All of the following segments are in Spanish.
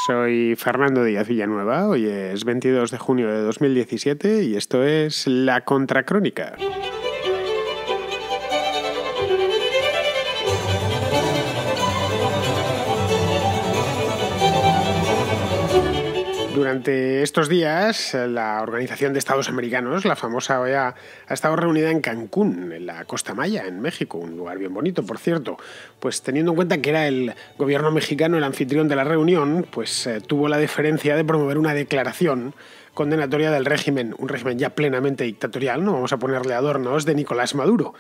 Soy Fernando Díaz Villanueva, hoy es 22 de junio de 2017 y esto es La Contracrónica. Durante estos días, la Organización de Estados Americanos, la famosa OEA, ha estado reunida en Cancún, en la Costa Maya, en México, un lugar bien bonito, por cierto. Pues teniendo en cuenta que era el gobierno mexicano el anfitrión de la reunión, pues tuvo la deferencia de promover una declaración condenatoria del régimen, un régimen ya plenamente dictatorial, no vamos a ponerle adornos, de Nicolás Maduro.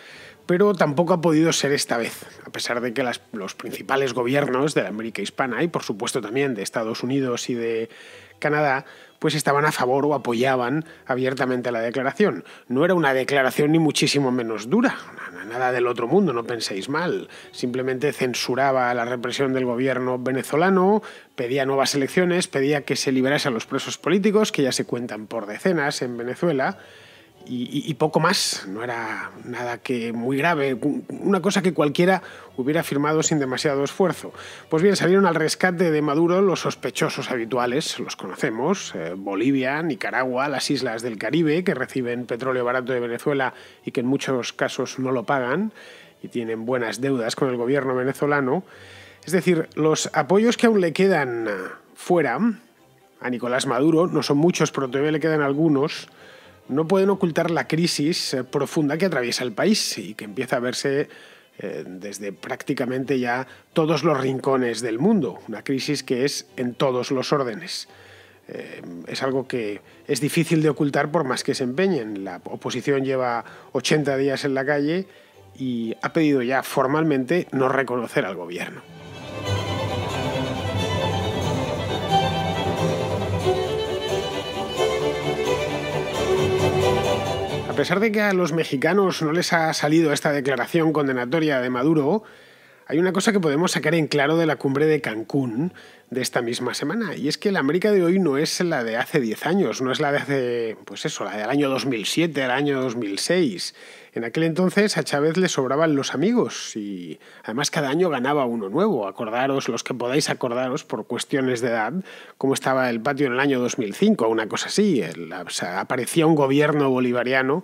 Pero tampoco ha podido ser esta vez, a pesar de que los principales gobiernos de la América hispana y por supuesto también de Estados Unidos y de Canadá, pues estaban a favor o apoyaban abiertamente la declaración. No era una declaración ni muchísimo menos dura, nada del otro mundo, no penséis mal. Simplemente censuraba la represión del gobierno venezolano, pedía nuevas elecciones, pedía que se liberase a los presos políticos, que ya se cuentan por decenas en Venezuela, y poco más. No era nada que muy grave, una cosa que cualquiera hubiera firmado sin demasiado esfuerzo. Pues bien, salieron al rescate de Maduro los sospechosos habituales, los conocemos: Bolivia, Nicaragua, las islas del Caribe, que reciben petróleo barato de Venezuela y que en muchos casos no lo pagan y tienen buenas deudas con el gobierno venezolano. Es decir, los apoyos que aún le quedan fuera a Nicolás Maduro, no son muchos, pero todavía le quedan algunos, no pueden ocultar la crisis profunda que atraviesa el país y que empieza a verse desde prácticamente ya todos los rincones del mundo. Una crisis que es en todos los órdenes. Es algo que es difícil de ocultar por más que se empeñen. La oposición lleva 80 días en la calle y ha pedido ya formalmente no reconocer al gobierno. A pesar de que a los mexicanos no les ha salido esta declaración condenatoria de Maduro, hay una cosa que podemos sacar en claro de la cumbre de Cancún de esta misma semana, y es que la América de hoy no es la de hace 10 años, no es la de hace, la del año 2007, el año 2006. En aquel entonces a Chávez le sobraban los amigos y además cada año ganaba uno nuevo. Acordaros, los que podáis acordaros por cuestiones de edad, cómo estaba el patio en el año 2005, una cosa así. Aparecía un gobierno bolivariano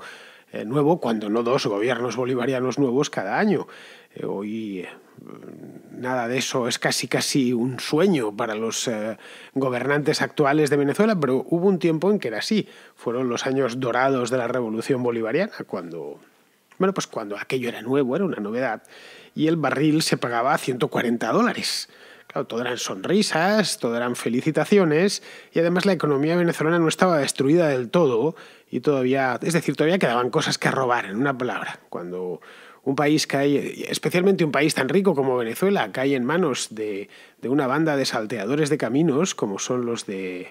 nuevo, cuando no dos gobiernos bolivarianos nuevos cada año. Hoy nada de eso, es casi un sueño para los gobernantes actuales de Venezuela, pero hubo un tiempo en que era así. Fueron los años dorados de la Revolución Bolivariana, cuando aquello era nuevo, era una novedad, y el barril se pagaba a $140. Claro, todo eran sonrisas, todo eran felicitaciones, y además la economía venezolana no estaba destruida del todo, y todavía quedaban cosas que robar, en una palabra. Cuando un país cae, especialmente un país tan rico como Venezuela, cae en manos de una banda de salteadores de caminos, como son los de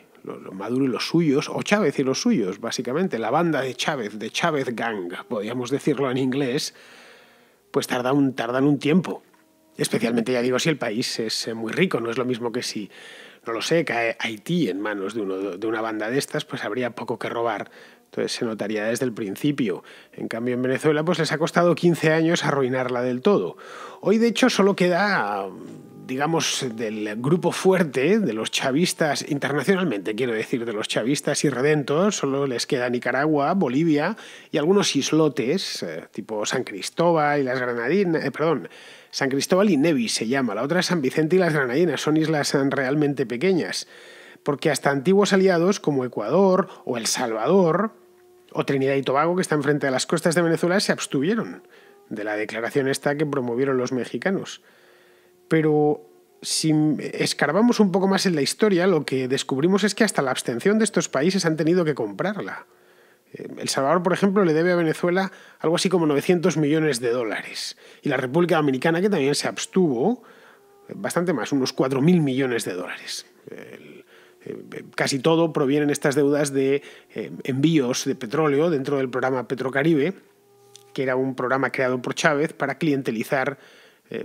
Maduro y los suyos, o Chávez y los suyos, básicamente, la banda de Chávez Gang, podríamos decirlo en inglés, pues tardan un tiempo. Especialmente, ya digo, si el país es muy rico. No es lo mismo que si, no lo sé, cae Haití en manos de una banda de estas, pues habría poco que robar. Entonces se notaría desde el principio. En cambio, en Venezuela pues les ha costado 15 años arruinarla del todo. Hoy, de hecho, solo queda, digamos, del grupo fuerte de los chavistas, internacionalmente quiero decir, de los chavistas irredentos, solo les queda Nicaragua, Bolivia y algunos islotes, tipo San Cristóbal y las Granadinas, San Cristóbal y Nevis se llama, la otra es San Vicente y las Granadinas, son islas realmente pequeñas, porque hasta antiguos aliados como Ecuador o El Salvador o Trinidad y Tobago, que están frente a las costas de Venezuela, se abstuvieron de la declaración esta que promovieron los mexicanos. Pero si escarbamos un poco más en la historia, lo que descubrimos es que hasta la abstención de estos países han tenido que comprarla. El Salvador, por ejemplo, le debe a Venezuela algo así como $900 millones. Y la República Dominicana, que también se abstuvo, bastante más, unos $4.000 millones. Casi todo provienen estas deudas de envíos de petróleo dentro del programa Petrocaribe, que era un programa creado por Chávez para clientelizar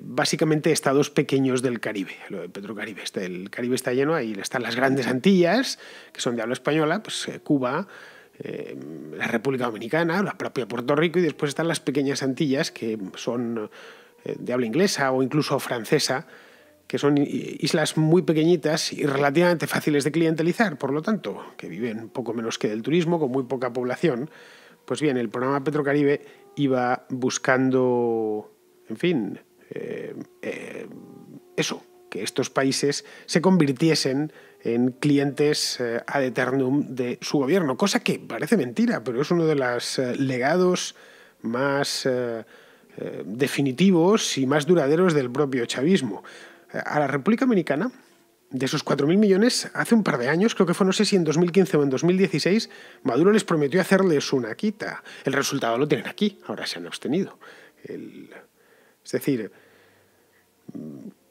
básicamente estados pequeños del Caribe. Lo de Petrocaribe, el Caribe está lleno, ahí están las grandes Antillas, que son de habla española, pues Cuba, la República Dominicana, la propia Puerto Rico, y después están las pequeñas Antillas, que son de habla inglesa o incluso francesa, que son islas muy pequeñitas y relativamente fáciles de clientelizar, por lo tanto, que viven poco menos que del turismo, con muy poca población. Pues bien, el programa Petrocaribe iba buscando, en fin, eso, que estos países se convirtiesen en clientes ad eternum de su gobierno, cosa que parece mentira, pero es uno de los legados más definitivos y más duraderos del propio chavismo. A la República Dominicana, de esos 4.000 millones, hace un par de años, creo que fue, no sé si en 2015 o en 2016, Maduro les prometió hacerles una quita. El resultado lo tienen aquí, ahora se han abstenido. Es decir,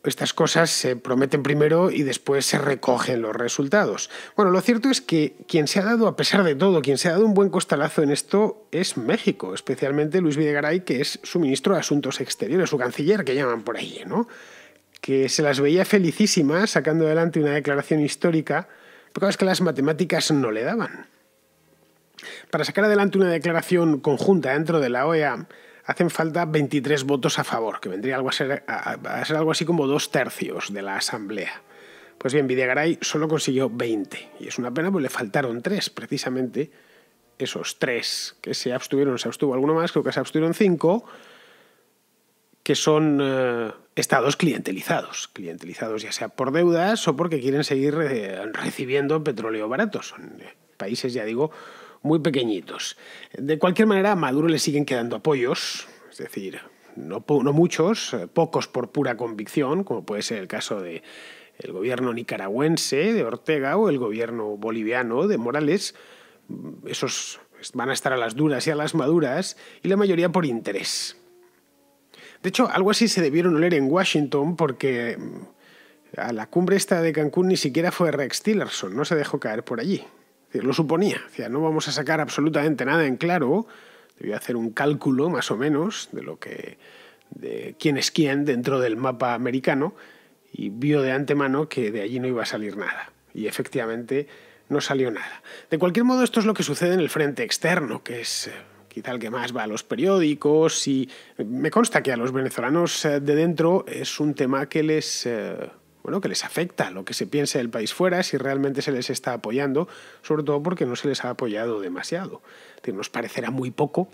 estas cosas se prometen primero y después se recogen los resultados. Bueno, lo cierto es que quien se ha dado, a pesar de todo, quien se ha dado un buen costalazo en esto es México, especialmente Luis Videgaray, que es su ministro de Asuntos Exteriores, su canciller, que llaman por ahí, ¿no? Que se las veía felicísimas sacando adelante una declaración histórica, porque es que las matemáticas no le daban. Para sacar adelante una declaración conjunta dentro de la OEA hacen falta 23 votos a favor, que vendría a ser algo así como 2/3 de la Asamblea. Pues bien, Videgaray solo consiguió 20, y es una pena, pues le faltaron 3, precisamente esos 3 que se abstuvieron. Se abstuvo alguno más, creo que se abstuvieron 5, que son estados clientelizados ya sea por deudas o porque quieren seguir recibiendo petróleo barato. Son países, ya digo, muy pequeñitos. De cualquier manera, a Maduro le siguen quedando apoyos, es decir, no muchos, pocos por pura convicción, como puede ser el caso del gobierno nicaragüense de Ortega o el gobierno boliviano de Morales. Esos van a estar a las duras y a las maduras, y la mayoría por interés. De hecho, algo así se debieron oler en Washington, porque a la cumbre esta de Cancún ni siquiera fue Rex Tillerson, no se dejó caer por allí. Es decir, lo suponía, decía, no vamos a sacar absolutamente nada en claro, debió hacer un cálculo más o menos de quién es quién dentro del mapa americano, y vio de antemano que de allí no iba a salir nada. Y efectivamente no salió nada. De cualquier modo, esto es lo que sucede en el frente externo, que es quizá el que más va a los periódicos, y me consta que a los venezolanos de dentro es un tema que les afecta lo que se piense del país fuera, si realmente se les está apoyando, sobre todo porque no se les ha apoyado demasiado. Es decir, nos parecerá muy poco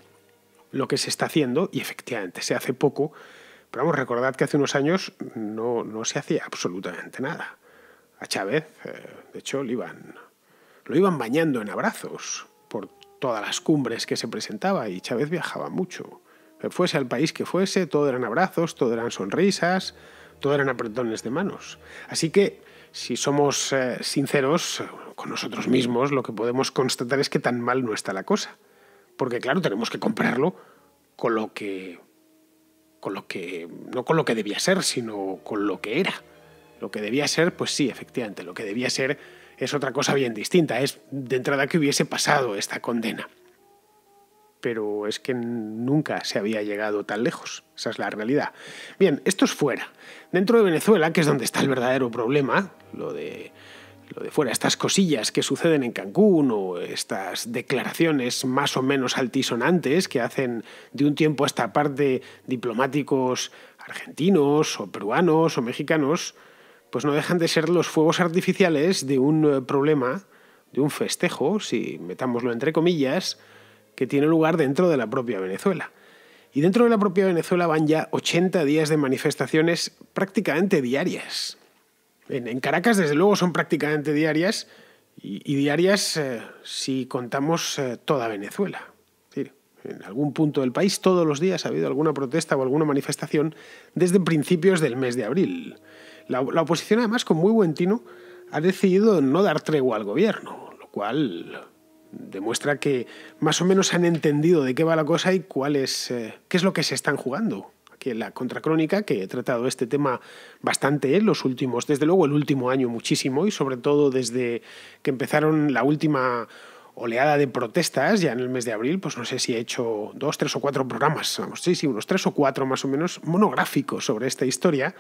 lo que se está haciendo, y efectivamente se hace poco, pero vamos, recordad que hace unos años no se hacía absolutamente nada. A Chávez, de hecho, lo iban bañando en abrazos por todas las cumbres que se presentaba, y Chávez viajaba mucho. Fuese al país que fuese, todo eran abrazos, todo eran sonrisas, todo eran apretones de manos. Así que, si somos sinceros con nosotros mismos, lo que podemos constatar es que tan mal no está la cosa. Porque, claro, tenemos que compararlo no con lo que debía ser, sino con lo que era. Lo que debía ser, pues sí, efectivamente, lo que debía ser es otra cosa bien distinta. Es de entrada que hubiese pasado esta condena. Pero es que nunca se había llegado tan lejos. Esa es la realidad. Bien, esto es fuera. Dentro de Venezuela, que es donde está el verdadero problema, lo de fuera, estas cosillas que suceden en Cancún o estas declaraciones más o menos altisonantes que hacen de un tiempo a esta parte diplomáticos argentinos o peruanos o mexicanos, pues no dejan de ser los fuegos artificiales de un problema, de un festejo, si metámoslo entre comillas, que tiene lugar dentro de la propia Venezuela. Y dentro de la propia Venezuela van ya 80 días de manifestaciones prácticamente diarias. En Caracas, desde luego, son prácticamente diarias, y diarias si contamos toda Venezuela. Es decir, en algún punto del país todos los días ha habido alguna protesta o alguna manifestación desde principios del mes de abril. La oposición, además, con muy buen tino, ha decidido no dar tregua al gobierno, lo cual demuestra que más o menos han entendido de qué va la cosa y qué es lo que se están jugando. Aquí en la Contracrónica, que he tratado este tema bastante en los últimos, desde luego el último año muchísimo, y sobre todo desde que empezaron la última oleada de protestas, ya en el mes de abril, pues no sé si he hecho 2, 3 o 4 programas, sí, unos 3 o 4 más o menos, monográficos sobre esta historia.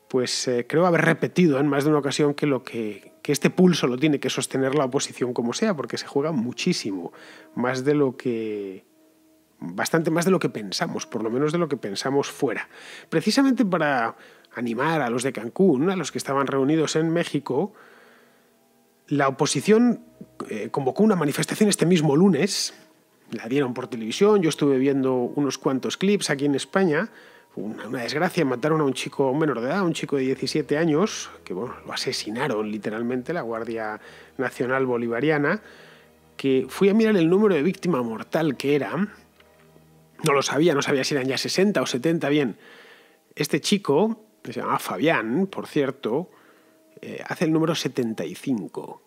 Pues creo haber repetido en más de una ocasión que este pulso lo tiene que sostener la oposición como sea, porque se juega muchísimo, bastante más de lo que pensamos, por lo menos de lo que pensamos fuera. Precisamente para animar a los de Cancún, a los que estaban reunidos en México, la oposición convocó una manifestación este mismo lunes, la dieron por televisión, yo estuve viendo unos cuantos clips aquí en España. Una desgracia, mataron a un chico, un menor de edad, un chico de 17 años, que bueno, lo asesinaron literalmente la Guardia Nacional Bolivariana, que fui a mirar el número de víctima mortal que era, no lo sabía, no sabía si eran ya 60 o 70, bien. Este chico, que se llama Fabián, por cierto, hace el número 75.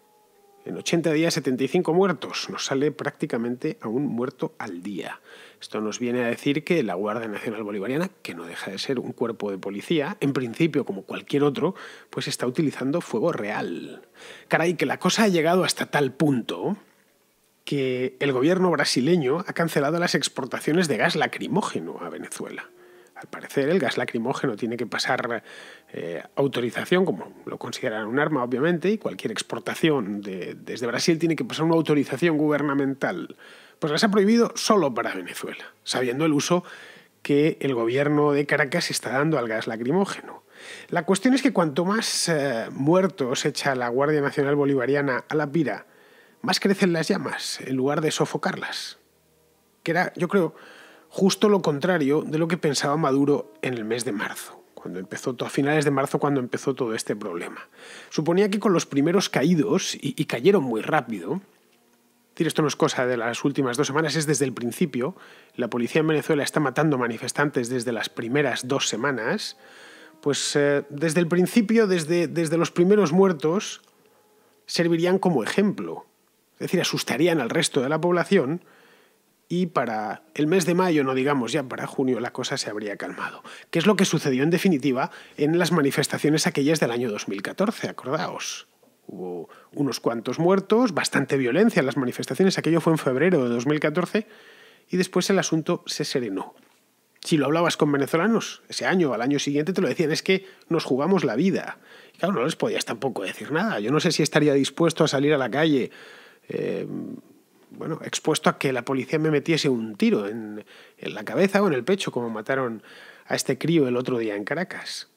En 80 días, 75 muertos. Nos sale prácticamente a un muerto al día. Esto nos viene a decir que la Guardia Nacional Bolivariana, que no deja de ser un cuerpo de policía, en principio, como cualquier otro, pues está utilizando fuego real. Caray, que la cosa ha llegado hasta tal punto que el gobierno brasileño ha cancelado las exportaciones de gas lacrimógeno a Venezuela. Al parecer, el gas lacrimógeno tiene que pasar autorización, como lo consideran un arma, obviamente, y cualquier exportación desde Brasil tiene que pasar una autorización gubernamental. Pues las ha prohibido solo para Venezuela, sabiendo el uso que el gobierno de Caracas está dando al gas lacrimógeno. La cuestión es que cuanto más muertos echa la Guardia Nacional Bolivariana a la pira, más crecen las llamas, en lugar de sofocarlas. Que era, yo creo, justo lo contrario de lo que pensaba Maduro en el mes de marzo, a finales de marzo, cuando empezó todo este problema. Suponía que con los primeros caídos, y cayeron muy rápido, es decir, esto no es cosa de las últimas 2 semanas, es desde el principio, la policía en Venezuela está matando manifestantes desde las primeras 2 semanas, pues desde el principio, desde los primeros muertos, servirían como ejemplo, es decir, asustarían al resto de la población. Y para el mes de mayo, no digamos ya para junio, la cosa se habría calmado. ¿Qué es lo que sucedió en definitiva en las manifestaciones aquellas del año 2014? Acordaos. Hubo unos cuantos muertos, bastante violencia en las manifestaciones. Aquello fue en febrero de 2014 y después el asunto se serenó. Si lo hablabas con venezolanos ese año o al año siguiente, te lo decían, es que nos jugamos la vida. Y claro, no les podías tampoco decir nada. Yo no sé si estaría dispuesto a salir a la calle expuesto a que la policía me metiese un tiro en la cabeza o en el pecho, como mataron a este crío el otro día en Caracas.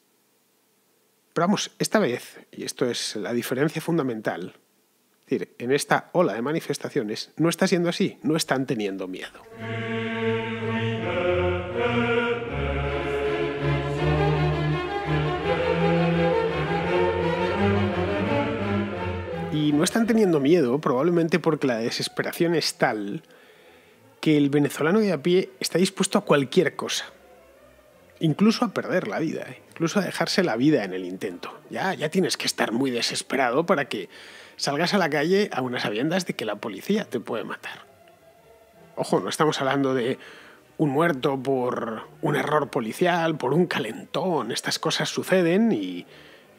Pero vamos, esta vez, y esto es la diferencia fundamental, es decir, en esta ola de manifestaciones no está siendo así, no están teniendo miedo. Y no están teniendo miedo, probablemente porque la desesperación es tal que el venezolano de a pie está dispuesto a cualquier cosa, incluso a perder la vida, incluso a dejarse la vida en el intento. Ya tienes que estar muy desesperado para que salgas a la calle a unas sabiendas de que la policía te puede matar. Ojo, no estamos hablando de un muerto por un error policial, por un calentón. Estas cosas suceden y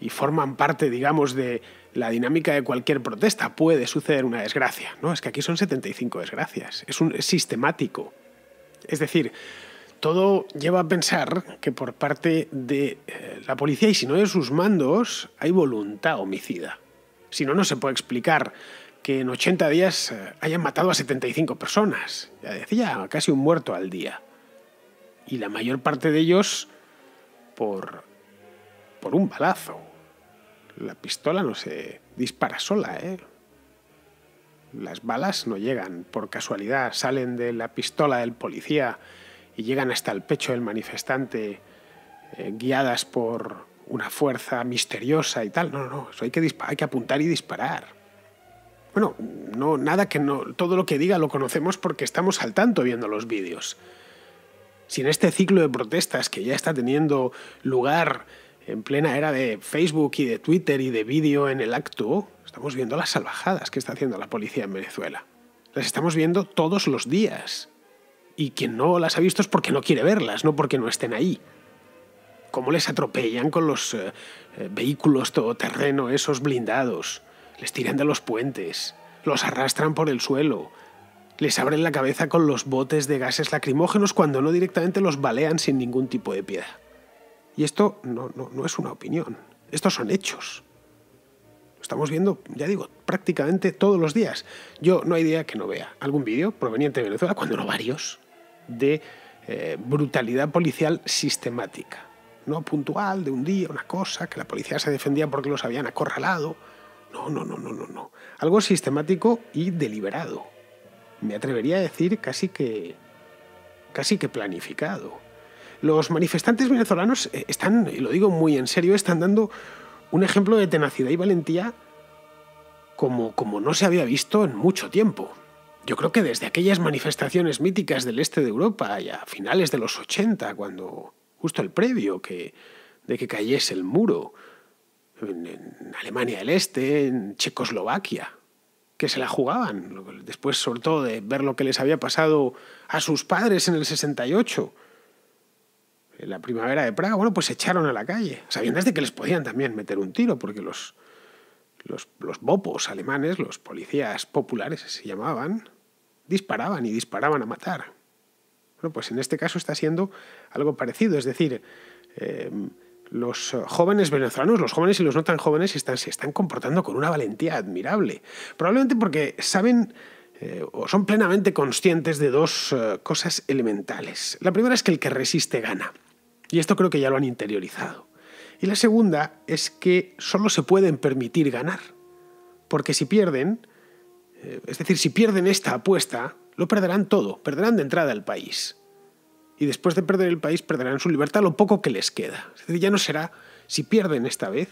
forman parte, digamos, de la dinámica de cualquier protesta. Puede suceder una desgracia. No, es que aquí son 75 desgracias. Es sistemático. Es decir, todo lleva a pensar que por parte de la policía, y si no de sus mandos, hay voluntad homicida. Si no, no se puede explicar que en 80 días hayan matado a 75 personas. Ya decía, casi un muerto al día. Y la mayor parte de ellos por un balazo. La pistola no se dispara sola, ¿eh? Las balas no llegan por casualidad, salen de la pistola del policía y llegan hasta el pecho del manifestante, guiadas por una fuerza misteriosa y tal. No, eso hay que apuntar y disparar. Bueno, todo lo que diga lo conocemos porque estamos al tanto viendo los vídeos. Si en este ciclo de protestas que ya está teniendo lugar en plena era de Facebook y de Twitter y de vídeo en el acto, estamos viendo las salvajadas que está haciendo la policía en Venezuela. Las estamos viendo todos los días. Y quien no las ha visto es porque no quiere verlas, no porque no estén ahí. Cómo les atropellan con los vehículos todoterreno, esos blindados. Les tiran de los puentes, los arrastran por el suelo, les abren la cabeza con los botes de gases lacrimógenos cuando no directamente los balean sin ningún tipo de piedad. Y esto no es una opinión, estos son hechos. Lo estamos viendo, ya digo, prácticamente todos los días. Yo no hay día que no vea algún vídeo proveniente de Venezuela, cuando no varios, de brutalidad policial sistemática. no puntual, de un día, una cosa, que la policía se defendía porque los habían acorralado. No. Algo sistemático y deliberado. Me atrevería a decir casi que planificado. Los manifestantes venezolanos están, y lo digo muy en serio, están dando un ejemplo de tenacidad y valentía como no se había visto en mucho tiempo. Yo creo que desde aquellas manifestaciones míticas del este de Europa y a finales de los 80, cuando justo el previo de que cayese el muro, en Alemania del Este, en Checoslovaquia, que se la jugaban, después sobre todo de ver lo que les había pasado a sus padres en el 68, en la primavera de Praga, bueno, pues se echaron a la calle, sabiendo de que les podían también meter un tiro, porque los bopos alemanes, los policías populares se llamaban, disparaban a matar. Bueno, pues en este caso está siendo algo parecido, es decir, los jóvenes venezolanos, los jóvenes y los no tan jóvenes, se están comportando con una valentía admirable. Probablemente porque saben o son plenamente conscientes de dos cosas elementales. La primera es que el que resiste gana. Y esto creo que ya lo han interiorizado. Y la segunda es que solo se pueden permitir ganar. Porque si pierden, es decir, si pierden esta apuesta, lo perderán todo, perderán de entrada el país. Y después de perder el país, perderán su libertad, lo poco que les queda. Es decir, ya no será, si pierden esta vez,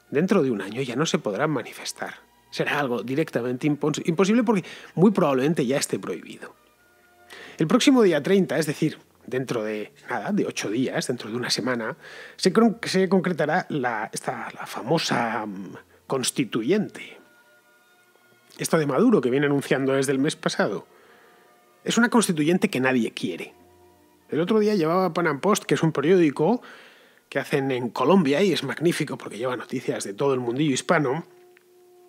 dentro de un año ya no se podrán manifestar. Será algo directamente imposible porque muy probablemente ya esté prohibido. El próximo día 30, es decir, dentro de 8 días, dentro de una semana, se concretará la famosa constituyente. Esto de Maduro, que viene anunciando desde el mes pasado, es una constituyente que nadie quiere. El otro día llevaba Pan Am Post, que es un periódico que hacen en Colombia y es magnífico porque lleva noticias de todo el mundillo hispano,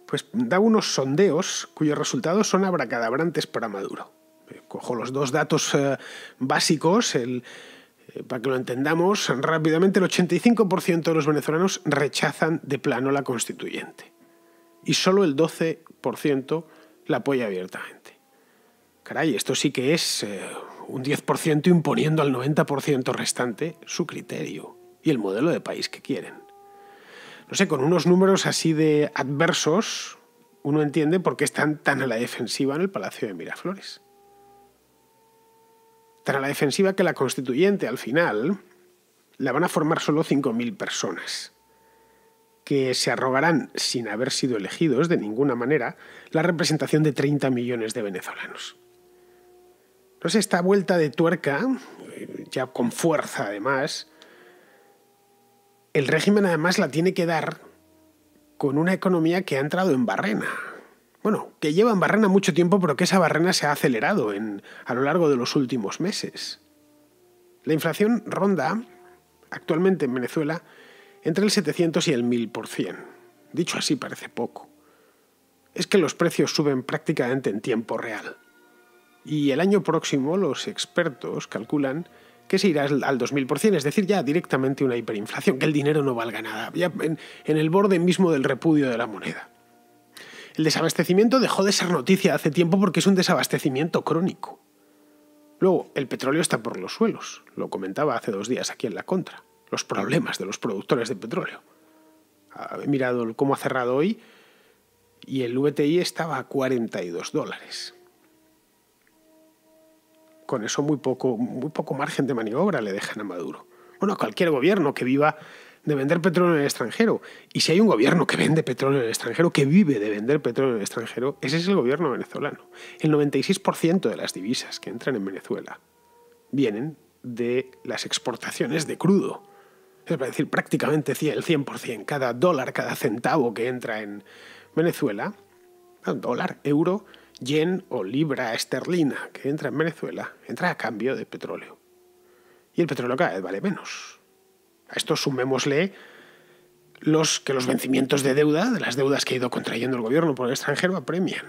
pues da unos sondeos cuyos resultados son abracadabrantes para Maduro. Cojo los dos datos básicos, para que lo entendamos rápidamente. El 85% de los venezolanos rechazan de plano la constituyente y solo el 12% la apoya abiertamente. Caray, esto sí que es un 10% imponiendo al 90% restante su criterio y el modelo de país que quieren. No sé, con unos números así de adversos, uno entiende por qué están tan a la defensiva en el Palacio de Miraflores. Tan a la defensiva que la constituyente, al final, la van a formar solo 5.000 personas, que se arrogarán, sin haber sido elegidos de ninguna manera, la representación de 30 millones de venezolanos. Entonces, esta vuelta de tuerca, ya con fuerza además, el régimen además la tiene que dar con una economía que ha entrado en barrena. Bueno, que lleva en barrena mucho tiempo, pero que esa barrena se ha acelerado a lo largo de los últimos meses. La inflación ronda actualmente en Venezuela entre el 700 y el 1000%. Dicho así parece poco. Es que los precios suben prácticamente en tiempo real. Y el año próximo los expertos calculan que se irá al 2000%, es decir, ya directamente una hiperinflación, que el dinero no valga nada, ya en el borde mismo del repudio de la moneda. El desabastecimiento dejó de ser noticia hace tiempo porque es un desabastecimiento crónico. Luego, el petróleo está por los suelos, lo comentaba hace 2 días aquí en La Contra, los problemas de los productores de petróleo. He mirado cómo ha cerrado hoy y el WTI estaba a $42. Con eso muy poco margen de maniobra le dejan a Maduro. Bueno, a cualquier gobierno que viva de vender petróleo en el extranjero. Y si hay un gobierno que vende petróleo en el extranjero, que vive de vender petróleo en el extranjero, ese es el gobierno venezolano. El 96% de las divisas que entran en Venezuela vienen de las exportaciones de crudo. Es decir, prácticamente el 100%. Cada dólar, cada centavo que entra en Venezuela, dólar, euro, yen o libra esterlina que entra en Venezuela, entra a cambio de petróleo. Y el petróleo cada vez vale menos. A esto sumémosle los vencimientos de deuda, de las deudas que ha ido contrayendo el gobierno por el extranjero, apremian.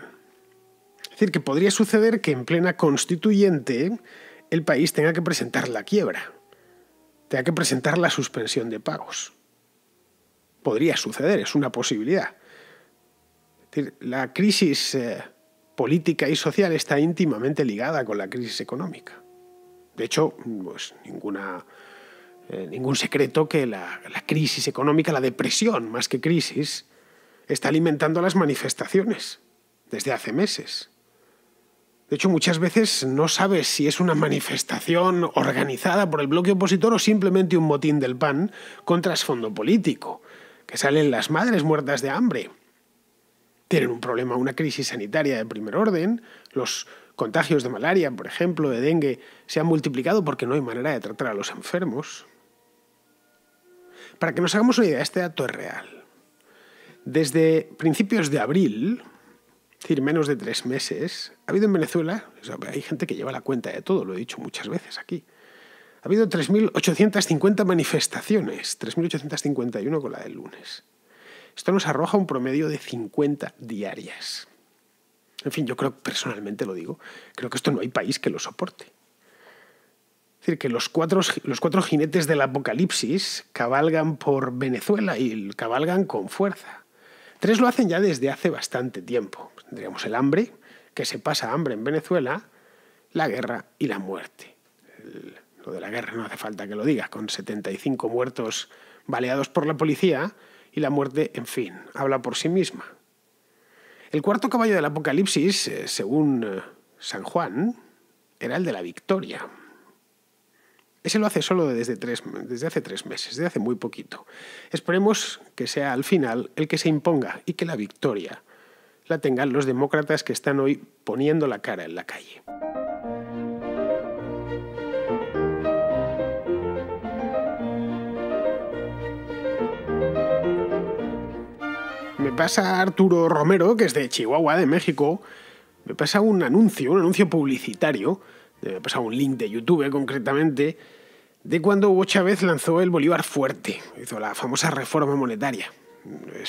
Es decir, que podría suceder que en plena constituyente el país tenga que presentar la quiebra, tenga que presentar la suspensión de pagos. Podría suceder, es una posibilidad. Es decir, la crisis política y social está íntimamente ligada con la crisis económica. De hecho, pues Ningún secreto que la crisis económica, la depresión más que crisis, está alimentando las manifestaciones desde hace meses. De hecho, muchas veces no sabes si es una manifestación organizada por el bloque opositor o simplemente un motín del PAN con trasfondo político, que salen las madres muertas de hambre. Tienen un problema, una crisis sanitaria de primer orden. Los contagios de malaria, por ejemplo, de dengue, se han multiplicado porque no hay manera de tratar a los enfermos. Para que nos hagamos una idea, este dato es real. Desde principios de abril, es decir, menos de 3 meses, ha habido en Venezuela, hay gente que lleva la cuenta de todo, lo he dicho muchas veces aquí, ha habido 3.850 manifestaciones, 3.851 con la del lunes. Esto nos arroja un promedio de 50 diarias. En fin, yo creo, personalmente lo digo, creo que esto no hay país que lo soporte. Es decir, que los cuatro jinetes del apocalipsis cabalgan por Venezuela y cabalgan con fuerza. 3 lo hacen ya desde hace bastante tiempo. Tendríamos el hambre, que se pasa hambre en Venezuela, la guerra y la muerte. Lo de la guerra no hace falta que lo diga, con 75 muertos baleados por la policía y la muerte, en fin, habla por sí misma. El cuarto caballo del apocalipsis, según San Juan, era el de la victoria. Ese lo hace solo desde hace 3 meses, desde hace muy poquito. Esperemos que sea al final el que se imponga y que la victoria la tengan los demócratas que están hoy poniendo la cara en la calle. Me pasa Arturo Romero, que es de Chihuahua, de México, me pasa un anuncio publicitario, me pasa un link de YouTube concretamente, de cuando Hugo Chávez lanzó el Bolívar fuerte, hizo la famosa reforma monetaria.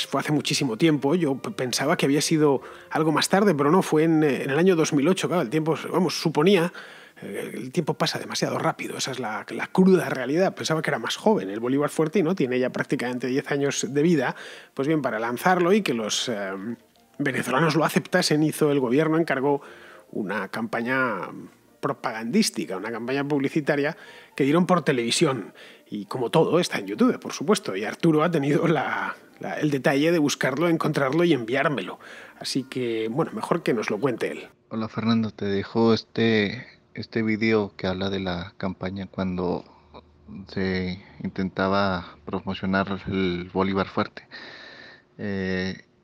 Fue hace muchísimo tiempo, yo pensaba que había sido algo más tarde, pero no, fue en el año 2008, claro, el tiempo, suponía, el tiempo pasa demasiado rápido, esa es la cruda realidad, pensaba que era más joven el Bolívar fuerte y no, tiene ya prácticamente 10 años de vida. Pues bien, para lanzarlo y que los venezolanos lo aceptasen, el gobierno encargó una campaña propagandística, una campaña publicitaria que dieron por televisión. Y como todo, está en YouTube, por supuesto. Y Arturo ha tenido el detalle de buscarlo, encontrarlo y enviármelo. Así que, bueno, mejor que nos lo cuente él. Hola Fernando, te dejo este video que habla de la campaña cuando se intentaba promocionar el Bolívar fuerte.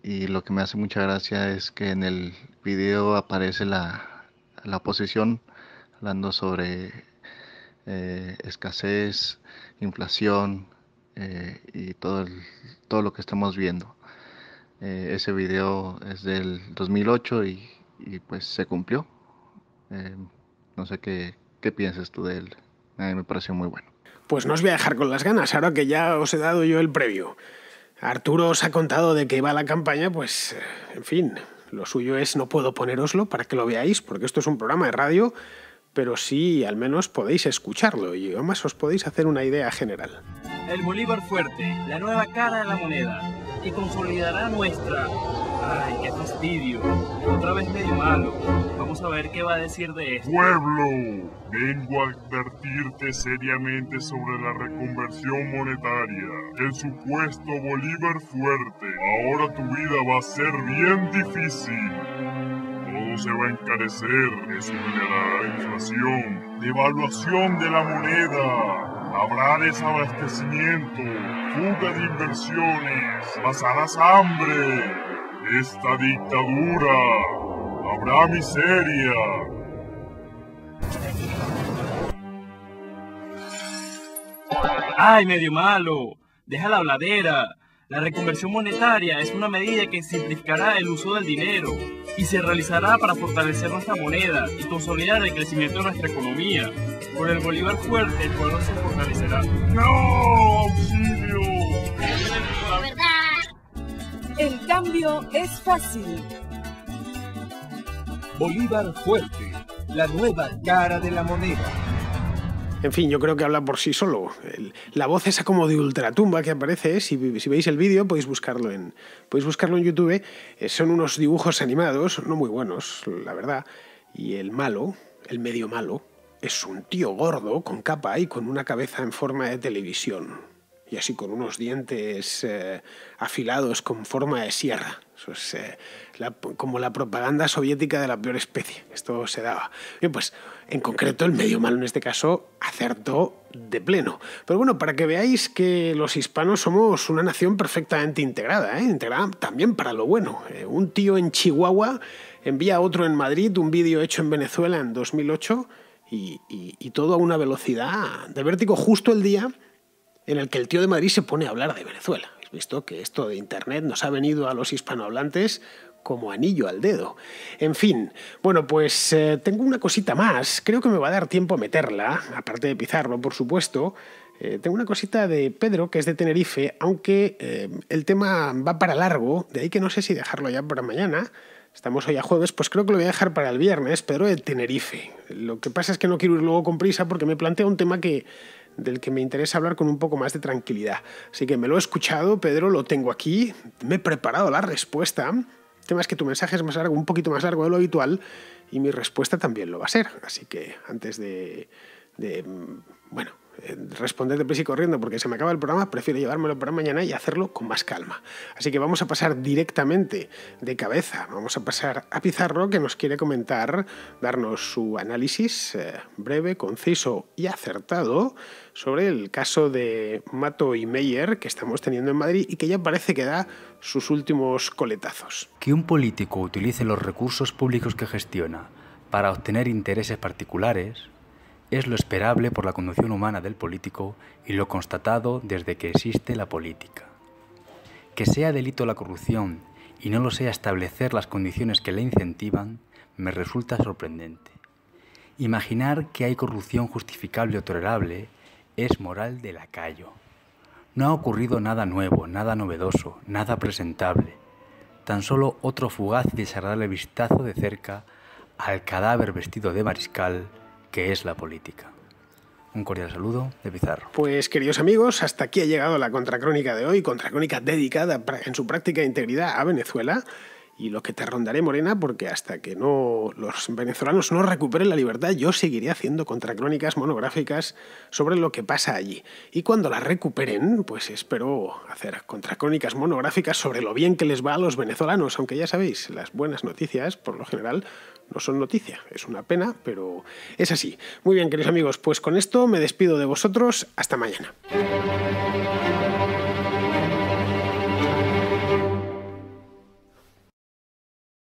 Y lo que me hace mucha gracia es que en el video aparece la oposición hablando sobre escasez, inflación y todo lo que estamos viendo. Ese video es del 2008 y pues se cumplió. No sé qué piensas tú de él. A mí me pareció muy bueno. Pues no os voy a dejar con las ganas, ahora que ya os he dado yo el previo. Arturo os ha contado de qué va la campaña, pues, en fin, lo suyo es, no puedo ponéroslo para que lo veáis, porque esto es un programa de radio, pero sí, al menos podéis escucharlo y además os podéis hacer una idea general. El Bolívar fuerte, la nueva cara de la moneda, que consolidará nuestra... ¡Ay, qué fastidio! Otra vez medio malo. Vamos a ver qué va a decir de esto. ¡Pueblo! Vengo a advertirte seriamente sobre la reconversión monetaria. El supuesto Bolívar fuerte. Ahora tu vida va a ser bien difícil. Todo se va a encarecer. Eso generará inflación, devaluación de la moneda. Habrá desabastecimiento, fuga de inversiones, pasarás hambre. Esta dictadura, habrá miseria. ¡Ay, medio malo! Deja la habladera. La reconversión monetaria es una medida que simplificará el uso del dinero y se realizará para fortalecer nuestra moneda y consolidar el crecimiento de nuestra economía. Con el Bolívar fuerte, el pueblo se fortalecerá. ¡No! ¡Auxilio! El cambio es fácil. Bolívar fuerte, la nueva cara de la moneda. En fin, yo creo que habla por sí solo. La voz esa como de ultratumba que aparece, si veis el vídeo podéis buscarlo en YouTube. Son unos dibujos animados, no muy buenos, la verdad. Y el malo, el medio malo, es un tío gordo con capa y con una cabeza en forma de televisión. Y así con unos dientes afilados con forma de sierra. Eso es como la propaganda soviética de la peor especie. Esto se daba. Bien, pues en concreto el medio malo en este caso acertó de pleno. Pero bueno, para que veáis que los hispanos somos una nación perfectamente integrada, integrada también para lo bueno. Un tío en Chihuahua envía a otro en Madrid un vídeo hecho en Venezuela en 2008 y todo a una velocidad de vértigo justo el día en el que el tío de Madrid se pone a hablar de Venezuela. Habéis visto que esto de Internet nos ha venido a los hispanohablantes como anillo al dedo. En fin, bueno, pues tengo una cosita más. Creo que me va a dar tiempo a meterla, aparte de Pizarro, por supuesto. Tengo una cosita de Pedro, que es de Tenerife, aunque el tema va para largo, de ahí que no sé si dejarlo ya para mañana. Estamos hoy a jueves, pues creo que lo voy a dejar para el viernes, Pedro de Tenerife. Lo que pasa es que no quiero ir luego con prisa porque me plantea un tema del que me interesa hablar con un poco más de tranquilidad. Así que me lo he escuchado, Pedro, lo tengo aquí, me he preparado la respuesta. El tema es que tu mensaje es más largo, un poquito más largo de lo habitual, y mi respuesta también lo va a ser. Así que antes de responder deprisa y corriendo porque se me acaba el programa, prefiero llevármelo para mañana y hacerlo con más calma. Así que vamos a pasar directamente de cabeza. Vamos a pasar a Pizarro, que nos quiere comentar, darnos su análisis breve, conciso y acertado sobre el caso de Mato y Meyer que estamos teniendo en Madrid y que ya parece que da sus últimos coletazos. Que un político utilice los recursos públicos que gestiona para obtener intereses particulares es lo esperable por la conducción humana del político y lo constatado desde que existe la política. Que sea delito la corrupción y no lo sea establecer las condiciones que la incentivan, me resulta sorprendente. Imaginar que hay corrupción justificable o tolerable es moral de lacayo. No ha ocurrido nada nuevo, nada novedoso, nada presentable. Tan solo otro fugaz y desagradable vistazo de cerca al cadáver vestido de mariscal que es la política. Un cordial saludo de Pizarro. Pues queridos amigos, hasta aquí ha llegado la contracrónica de hoy, contracrónica dedicada en su práctica integridad a Venezuela, y lo que te rondaré, Morena, porque hasta que los venezolanos no recuperen la libertad, yo seguiré haciendo contracrónicas monográficas sobre lo que pasa allí. Y cuando las recuperen, pues espero hacer contracrónicas monográficas sobre lo bien que les va a los venezolanos, aunque ya sabéis, las buenas noticias, por lo general, no son noticia. Es una pena, pero es así. Muy bien, queridos amigos, pues con esto me despido de vosotros. Hasta mañana.